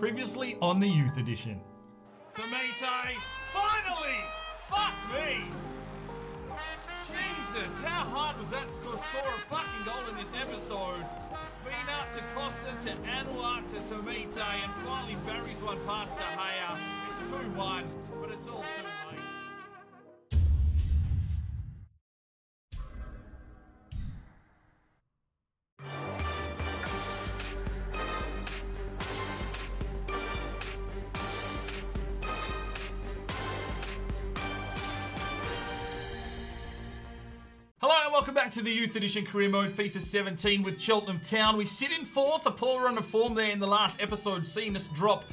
Previously on the Youth Edition. Tomate, finally! Fuck me! Jesus, how hard was that to score a fucking goal in this episode? Fina to Costa to Anwar to Tomate, and finally Barry's one past De Gea. It's 2-1, but it's all too late. Welcome back to the Youth Edition Career Mode FIFA 17 with Cheltenham Town. We sit in fourth, a poor run of form there in the last episode, seeing us drop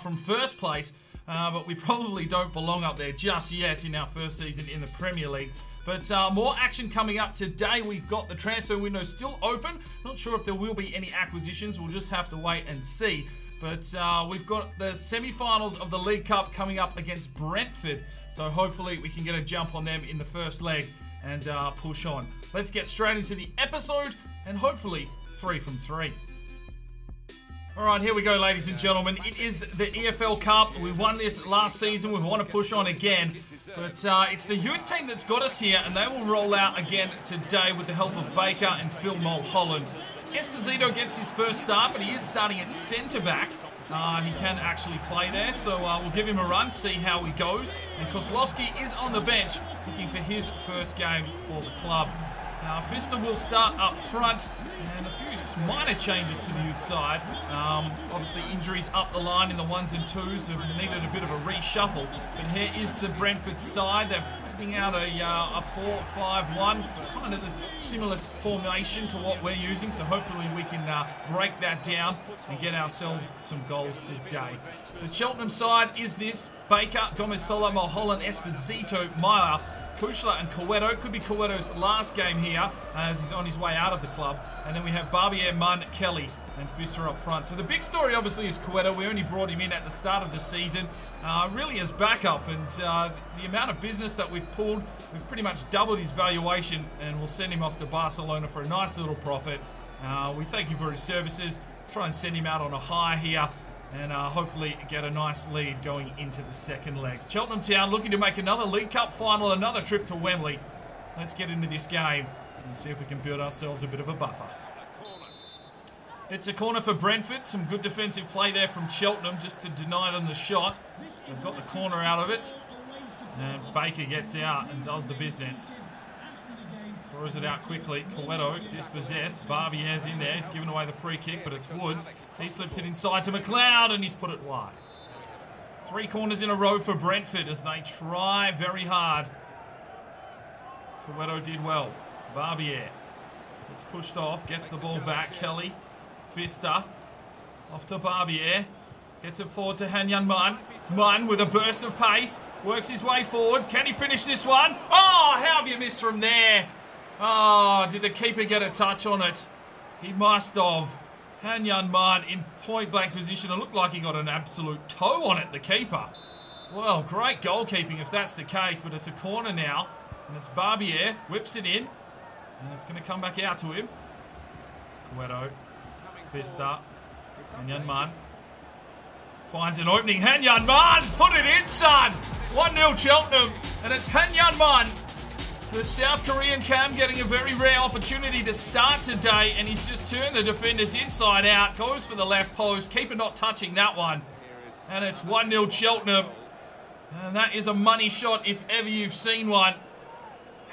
from first place. But we probably don't belong up there just yet in our first season in the Premier League. But more action coming up today. We've got the transfer window still open. Not sure if there will be any acquisitions. We'll just have to wait and see. But we've got the semi-finals of the League Cup coming up against Brentford. So hopefully we can get a jump on them in the first leg and push on. Let's get straight into the episode and hopefully 3 from 3. Alright, here we go, ladies and gentlemen. It is the EFL Cup. We won this last season. We want to push on again. But it's the youth team that's got us here, and they will roll out again today with the help of Baker and Phil Mulholland. Esposito gets his first start, but he is starting at centre-back. He can actually play there, so we'll give him a run, see how he goes. And Kozlowski is on the bench, looking for his first game for the club. Now, Fister will start up front, and a few minor changes to the youth side. Obviously, injuries up the line in the 1s and 2s have needed a bit of a reshuffle. But here is the Brentford side. They're putting out a 4-5-1, so kind of a similar formation to what we're using. So hopefully we can break that down and get ourselves some goals today. The Cheltenham side is this: Baker, Gomez-Sola, Mulholland, Esposito, Meyer, Kushla and Coeto. Could be Coeto's last game here as he's on his way out of the club. And then we have Barbier, Munn, Kelly and Fister up front. So the big story obviously is Coeto. We only brought him in at the start of the season, really as backup. And the amount of business that we've pulled, we've pretty much doubled his valuation, and we'll send him off to Barcelona for a nice little profit. We thank him for his services. Try and send him out on a high here, and hopefully get a nice lead going into the second leg. Cheltenham Town looking to make another League Cup final, another trip to Wembley. Let's get into this game and see if we can build ourselves a bit of a buffer. It's a corner for Brentford. Some good defensive play there from Cheltenham just to deny them the shot. They've got the corner out of it. And Baker gets out and does the business. Throws it out quickly. Coeto dispossessed. Barbier's in there. He's given away the free kick, but it's Woods. He slips it inside to McLeod, and he's put it wide. 3 corners in a row for Brentford as they try very hard. Coeto did well. Barbier gets pushed off, gets the ball back. Kelly, Fister, off to Barbier. Gets it forward to Hanyan Munn. Munn with a burst of pace. Works his way forward. Can he finish this one? Oh, how have you missed from there? Oh, did the keeper get a touch on it? He must have. Hanyan Munn in point-blank position. It looked like he got an absolute toe on it, the keeper. Well, great goalkeeping if that's the case, but it's a corner now. And it's Barbier. Whips it in. And it's going to come back out to him. Coeto. Fister. Hanyan Munn. Finds an opening. Hanyan Munn! Put it in, son! 1-0 Cheltenham. And it's Hanyan Munn. The South Korean Cam getting a very rare opportunity to start today, and he's just turned the defenders inside out, goes for the left post, keeper not touching that one, and it's 1-0 Cheltenham, and that is a money shot if ever you've seen one.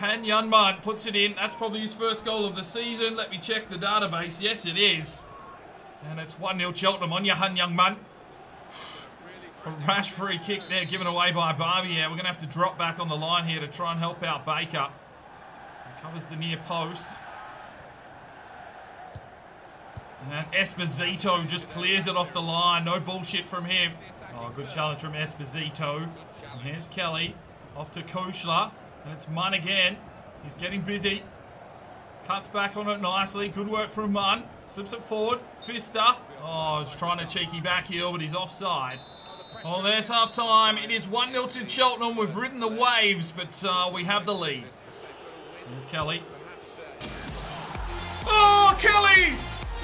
Hanyan Munn puts it in. That's probably his first goal of the season. Let me check the database. Yes, it is, and it's 1-0 Cheltenham on your Hanyan Munn. A rash free kick there given away by Barbier. We're going to have to drop back on the line here to try and help out Baker. He covers the near post. And Esposito just clears it off the line. No bullshit from him. Oh, good challenge from Esposito. And here's Kelly. Off to Kushla. And it's Munn again. He's getting busy. Cuts back on it nicely. Good work from Munn. Slips it forward. Fister. Oh, he's trying to cheeky back heel, but he's offside. Oh, there's half time. It is 1-0 to Cheltenham. We've ridden the waves, but we have the lead. There's Kelly. Oh, Kelly!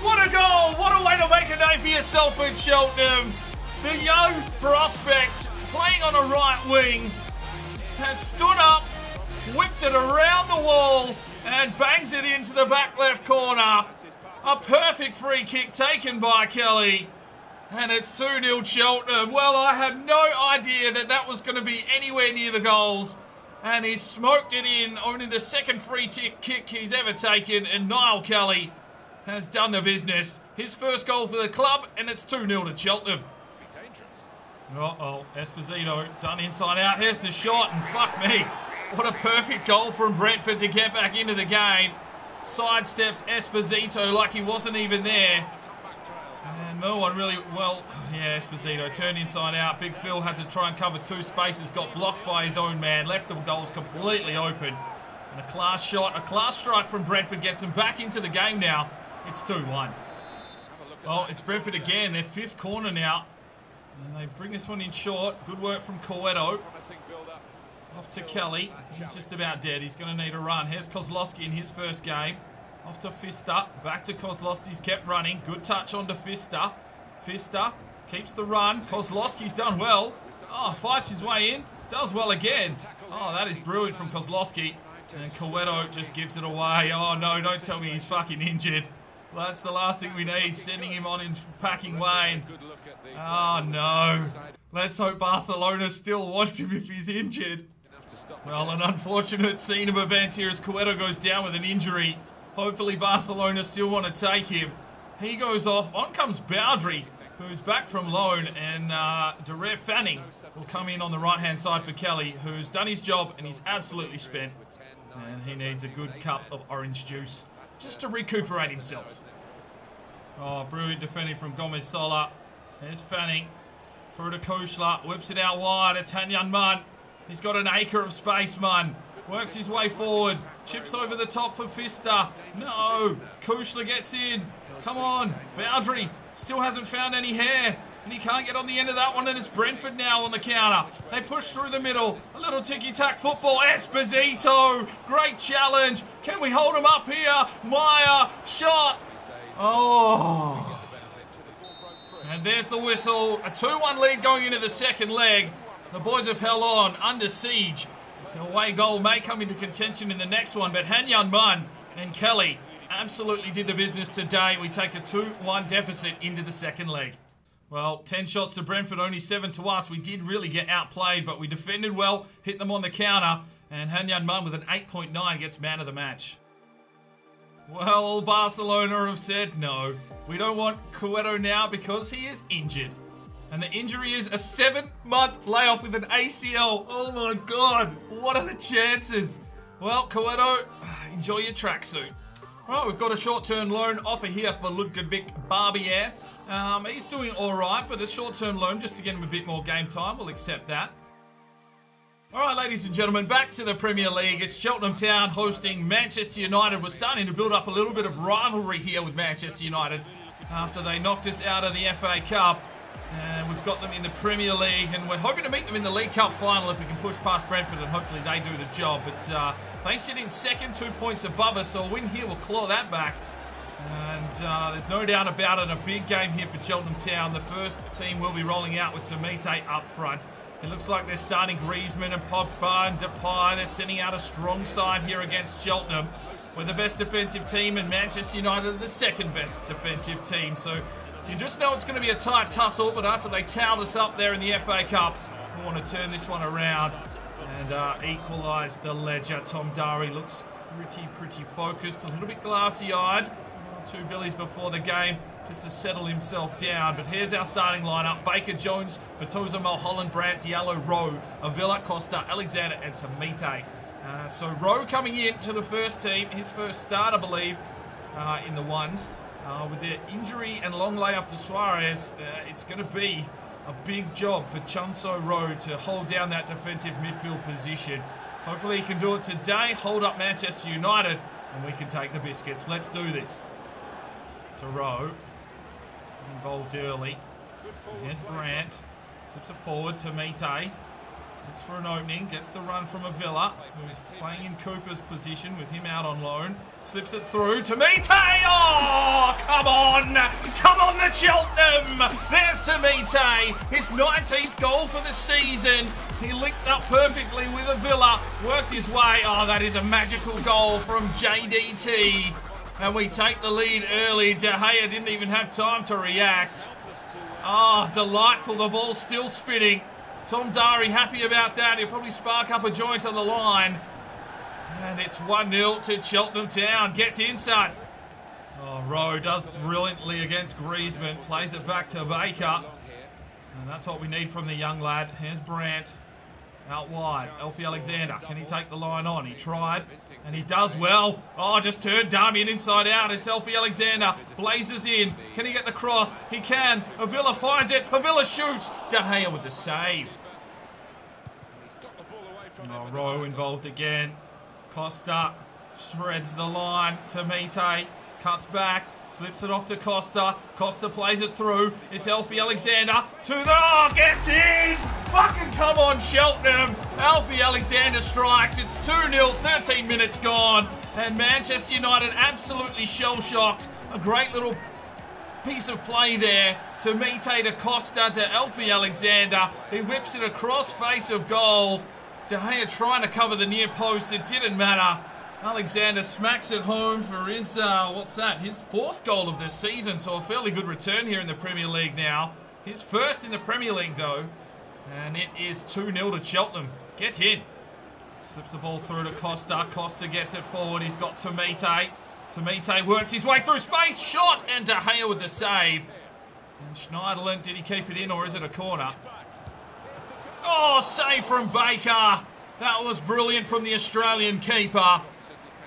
What a goal! What a way to make a name for yourself at Cheltenham! The young prospect playing on a right wing has stood up, whipped it around the wall and bangs it into the back left corner. A perfect free kick taken by Kelly. And it's 2-0 Cheltenham. Well, I had no idea that that was going to be anywhere near the goals. And he smoked it in. Only the second free kick he's ever taken. And Niall Kelly has done the business. His first goal for the club. And it's 2-0 to Cheltenham. Uh-oh. Esposito done inside out. Here's the shot. And fuck me. What a perfect goal from Brentford to get back into the game. Sidesteps Esposito like he wasn't even there. And no one really, well, yeah, Esposito turned inside out. Big Phil had to try and cover two spaces, got blocked by his own man, left the goals completely open. And a class shot, a class strike from Brentford gets them back into the game now. It's 2-1. Well, it's Brentford again, their fifth corner now. And they bring this one in short. Good work from Coeto. Off to Kelly. He's just about dead. He's going to need a run. Here's Kozlowski in his first game. Off to Fista. Back to Kozlowski. He's kept running. Good touch onto Fista. Fista keeps the run. Kozlowski's done well. Oh, fights his way in. Does well again. Oh, that is brilliant from Kozlowski. And Coeto just gives it away. Oh, no, don't tell me he's fucking injured. Well, that's the last thing we need. Sending him on in packing way. Oh, no. Let's hope Barcelona still want him if he's injured. Well, an unfortunate scene of events here as Coeto goes down with an injury. Hopefully Barcelona still want to take him. He goes off. On comes Boundary, who's back from loan, and Darre Fanning will come in on the right-hand side for Kelly, who's done his job and he's absolutely spent. And he needs a good cup of orange juice just to recuperate himself. Oh, brilliant defending from Gomez Sola. There's Fanning. Through to Kushla. Whips it out wide. It's Hanyan Munn. He's got an acre of space, Munn. Works his way forward. Chips over the top for Fista. No. Kushla gets in. Come on. Boundary still hasn't found any hair. And he can't get on the end of that one. And it's Brentford now on the counter. They push through the middle. A little ticky-tack football. Esposito. Great challenge. Can we hold him up here? Meyer. Shot. Oh. And there's the whistle. A 2-1 lead going into the second leg. The boys have held on, under siege. The away goal may come into contention in the next one, but Hanyan Munn and Kelly absolutely did the business today. We take a 2-1 deficit into the second leg. Well, 10 shots to Brentford, only 7 to us. We did really get outplayed, but we defended well, hit them on the counter, and Hanyan Munn with an 8.9 gets man of the match. Well, Barcelona have said no. We don't want Coeto now because he is injured. And the injury is a 7-month layoff with an ACL. Oh my God, what are the chances? Well, Coeto, enjoy your tracksuit. Right, we've got a short-term loan offer here for Ludwig Barbier. He's doing all right, but a short-term loan just to get him a bit more game time. We'll accept that. All right, ladies and gentlemen, back to the Premier League. It's Cheltenham Town hosting Manchester United. We're starting to build up a little bit of rivalry here with Manchester United after they knocked us out of the FA Cup. And we've got them in the Premier League, and we're hoping to meet them in the League Cup final if we can push past Brentford, and hopefully they do the job. But they sit in second, 2 points above us, so a win here will claw that back. And there's no doubt about it, a big game here for Cheltenham Town. The first team will be rolling out with Tamite up front. It looks like they're starting Griezmann and Pogba and Depay. They're sending out a strong side here against Cheltenham. We're the best defensive team, and Manchester United are the second best defensive team. So you just know it's going to be a tight tussle, but after they towed us up there in the FA Cup, we want to turn this one around and equalise the ledger. Thom Darri looks pretty focused, a little bit glassy-eyed. 2 billies before the game just to settle himself down. But here's our starting lineup. Baker, Jones, Vitoza, Mulholland, Brandt, Diallo, Rowe, Avila, Costa, Alexander and Tamite. So Rowe coming in to the first team, his first start, I believe, in the ones. With their injury and long layoff to Suarez, it's going to be a big job for Chunso Rowe to hold down that defensive midfield position. Hopefully he can do it today, hold up Manchester United, and we can take the biscuits. Let's do this. To Rowe. Involved early. Here's Brandt. Slips it forward to Mite. Looks for an opening, gets the run from Avila, who's playing in Cooper's position with him out on loan. Slips it through to Mite. Oh, come on! Come on, the Cheltenham! There's to Mite, his 19th goal for the season. He linked up perfectly with Avila, worked his way. Oh, that is a magical goal from JDT. And we take the lead early. De Gea didn't even have time to react. Oh, delightful. The ball's still spinning. Thom Darri happy about that. He'll probably spark up a joint on the line. And it's 1-0 to Cheltenham Town. Gets inside. Oh, Rowe does brilliantly against Griezmann. Plays it back to Baker. And that's what we need from the young lad. Here's Brandt. Out wide. Ebanks-Landell. Can he take the line on? He tried. And he does well. Oh, just turned Darmian inside out. It's Ebanks-Landell. Blazes in. Can he get the cross? He can. Avila finds it. Avila shoots. De Gea with the save. Oh, Rowe involved again. Costa shreds the line to Mite. Cuts back. Slips it off to Costa. Costa plays it through. It's Ebanks-Landell to the... Oh, gets in! Fucking come on, Cheltenham. Ebanks-Landell strikes. It's 2-0, 13 minutes gone. And Manchester United absolutely shell-shocked. A great little piece of play there to Mite, to Costa, to Ebanks-Landell. He whips it across face of goal. De Gea trying to cover the near post. It didn't matter. Alexander smacks it home for his, his 4th goal of this season. So a fairly good return here in the Premier League now. His first in the Premier League, though. And it is 2-0 to Cheltenham. Get in. Slips the ball through to Costa. Costa gets it forward. He's got Mite. Mite works his way through space. Shot, and De Gea with the save. And Schneiderlin, did he keep it in, or is it a corner? Oh, save from Baker. That was brilliant from the Australian keeper.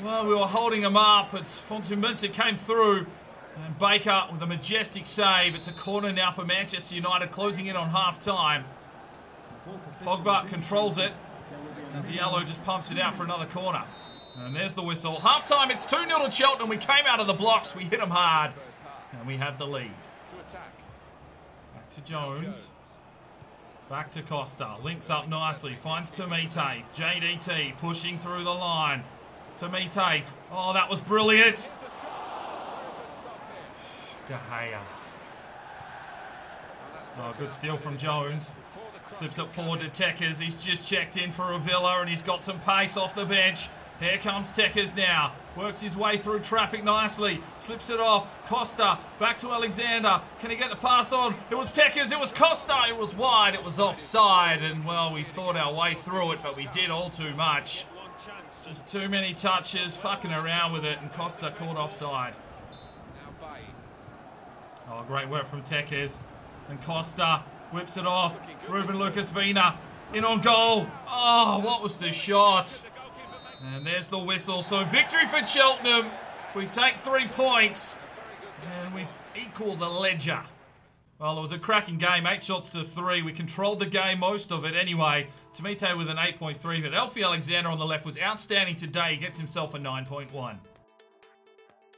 Well, we were holding him up, but Fonseca came through. And Baker with a majestic save. It's a corner now for Manchester United, closing in on half-time. Pogba controls it. And Diallo just pumps it out for another corner. And there's the whistle. Half-time, it's 2-0 to Cheltenham. We came out of the blocks. We hit them hard. And we have the lead. Back to Jones. Back to Costa. Links up nicely. Finds Mite. JDT pushing through the line. Mite. Oh, that was brilliant. De Gea. Oh, good steal from Jones. Slips it forward to Tekers. He's just checked in for Avila, and he's got some pace off the bench. Here comes Tekers now. Works his way through traffic nicely. Slips it off. Costa. Back to Alexander. Can he get the pass on? It was Tekers. It was Costa. It was wide. It was offside. And, well, we thought our way through it, but we did all too much. Just too many touches. Fucking around with it. And Costa caught offside. Oh, great work from Tekers. And Costa whips it off. Ruben Lucas Vina in on goal. Oh, what was the shot? And there's the whistle. So victory for Cheltenham. We take 3 points. And we equal the ledger. Well, it was a cracking game. 8 shots to 3. We controlled the game, most of it anyway. Mite with an 8.3. But Ebanks-Landell on the left was outstanding today. He gets himself a 9.1.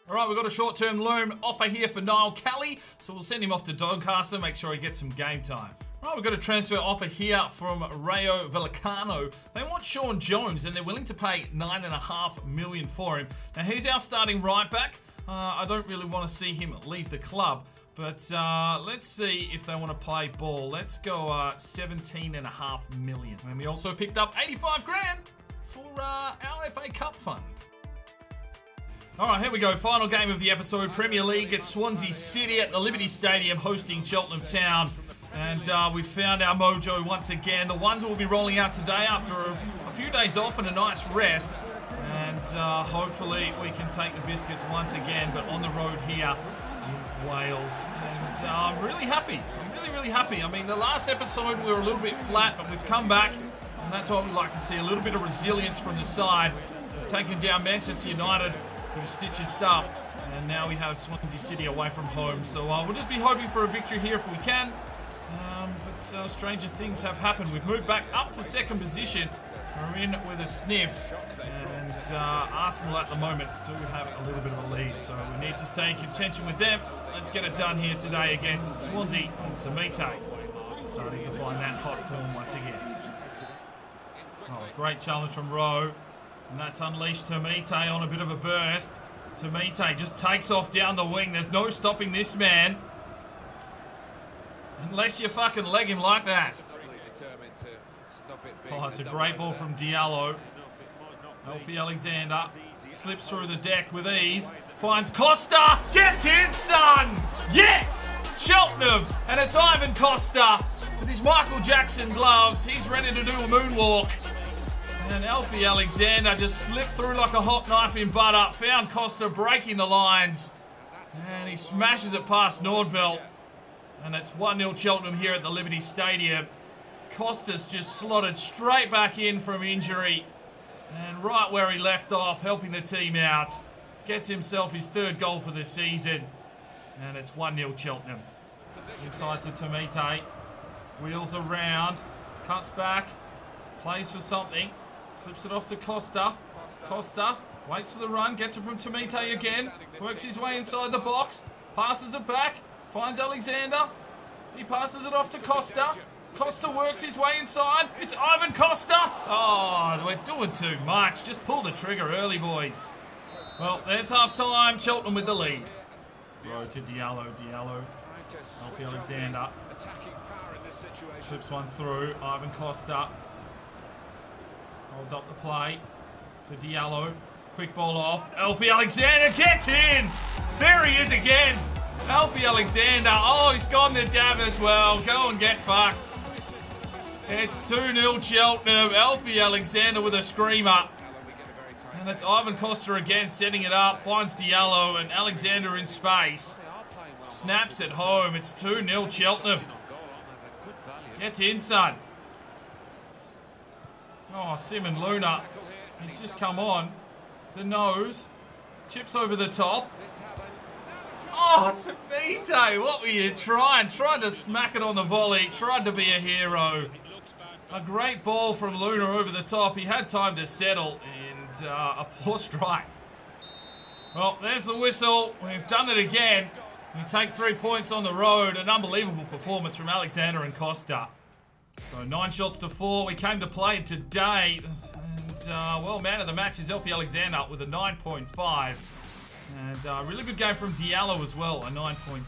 All right, we've got a short-term loan offer here for Niall Kelly. So we'll send him off to Doncaster. Make sure he gets some game time. Right, we've got a transfer offer here from Rayo Vallecano. They want Sean Jones, and they're willing to pay $9.5 million for him. Now, he's our starting right-back. I don't really want to see him leave the club, but let's see if they want to play ball. Let's go $17.5 million. And we also picked up 85 grand for our FA Cup fund. All right, here we go. Final game of the episode. Premier League at Swansea City at the Liberty Stadium, hosting Cheltenham Town. And we found our mojo once again. The ones will be rolling out today after a few days off and a nice rest. And hopefully we can take the biscuits once again, but on the road here in Wales. And I'm really happy. I'm really happy. I mean, the last episode we were a little bit flat, but we've come back. And that's what we like to see. A little bit of resilience from the side. We've taken down Manchester United, who stitched up. And now we have Swansea City away from home. So we'll just be hoping for a victory here if we can. But stranger things have happened. We've moved back up to second position. We're in with a sniff. And Arsenal at the moment do have a little bit of a lead. So we need to stay in contention with them. Let's get it done here today against Swansea and Mite. Starting to find that hot form once again. Oh, great challenge from Rowe. And that's unleashed Tamite on a bit of a burst. Tamite just takes off down the wing. There's no stopping this man. Unless you fucking leg him like that. Oh, it's a great ball from Diallo. Alfie Alexander slips through the deck with ease. Finds Costa. Get in, son! Yes! Cheltenham. And it's Ivan Costa with his Michael Jackson gloves. He's ready to do a moonwalk. And Alfie Alexander just slipped through like a hot knife in butter. Found Costa breaking the lines. And he smashes it past Nordveld. And it's 1-0 Cheltenham here at the Liberty Stadium. Costa's just slotted straight back in from injury. And right where he left off, helping the team out. Gets himself his 3rd goal for the season. And it's 1-0 Cheltenham. Inside to Tamite. Wheels around. Cuts back. Plays for something. Slips it off to Costa. Costa waits for the run. Gets it from Tamite again. Works his way inside the box. Passes it back. Finds Alexander. He passes it off to Costa. Costa works his way inside. It's Ivan Costa. Oh, we're doing too much. Just pull the trigger early, boys. Well, there's half-time. Cheltenham with the lead. Row to Diallo. Diallo. Alfie Alexander. Slips one through. Ivan Costa. Holds up the play. To Diallo. Quick ball off. Alfie Alexander gets in. There he is again. Alfie Alexander. Oh, he's gone the dab as well. Go and get fucked. It's 2-0 Cheltenham. Alfie Alexander with a screamer. And it's Ivan Costa again setting it up. Finds Diallo and Alexander in space. Snaps it home. It's 2-0 Cheltenham. Get in, son. Oh, Simon Luna. He's just come on. The nose. Chips over the top. Oh, Tamite. What were you trying? Tried to smack it on the volley. Tried to be a hero. A great ball from Luna over the top. He had time to settle and a poor strike. Well, there's the whistle. We've done it again. We take 3 points on the road. An unbelievable performance from Alexander and Costa. So 9 shots to 4. We came to play today. And, well, man of the match is Alfie Alexander with a 9.5. And really good game from Diallo as well, a 9.3.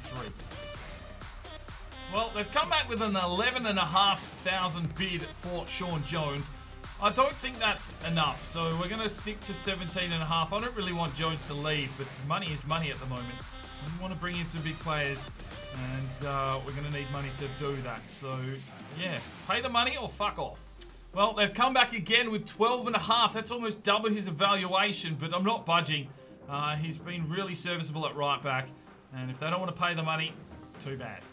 Well, they've come back with an 11,500 bid for Sean Jones. I don't think that's enough, so we're going to stick to 17.5. I don't really want Jones to leave, but money is money at the moment. We want to bring in some big players, and we're going to need money to do that. So, yeah, pay the money or fuck off. Well, they've come back again with 12.5. That's almost double his evaluation, but I'm not budging. He's been really serviceable at right back, and if they don't want to pay the money, too bad.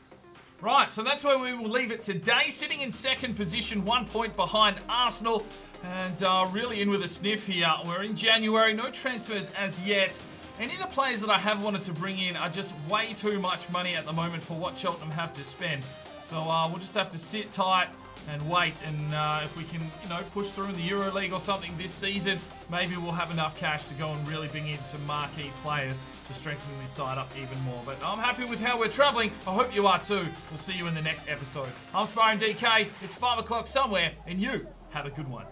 Right, so that's where we will leave it today. Sitting in 2nd position, 1 point behind Arsenal, and really in with a sniff here. We're in January, no transfers as yet. Any of the players that I have wanted to bring in are just way too much money at the moment for what Cheltenham have to spend. So we'll just have to sit tight and wait, and if we can, push through in the EuroLeague or something this season, maybe we'll have enough cash to go and really bring in some marquee players to strengthen this side up even more. But I'm happy with how we're travelling. I hope you are too. We'll see you in the next episode. I'm Sparring DK. It's 5 o'clock somewhere, and you have a good one.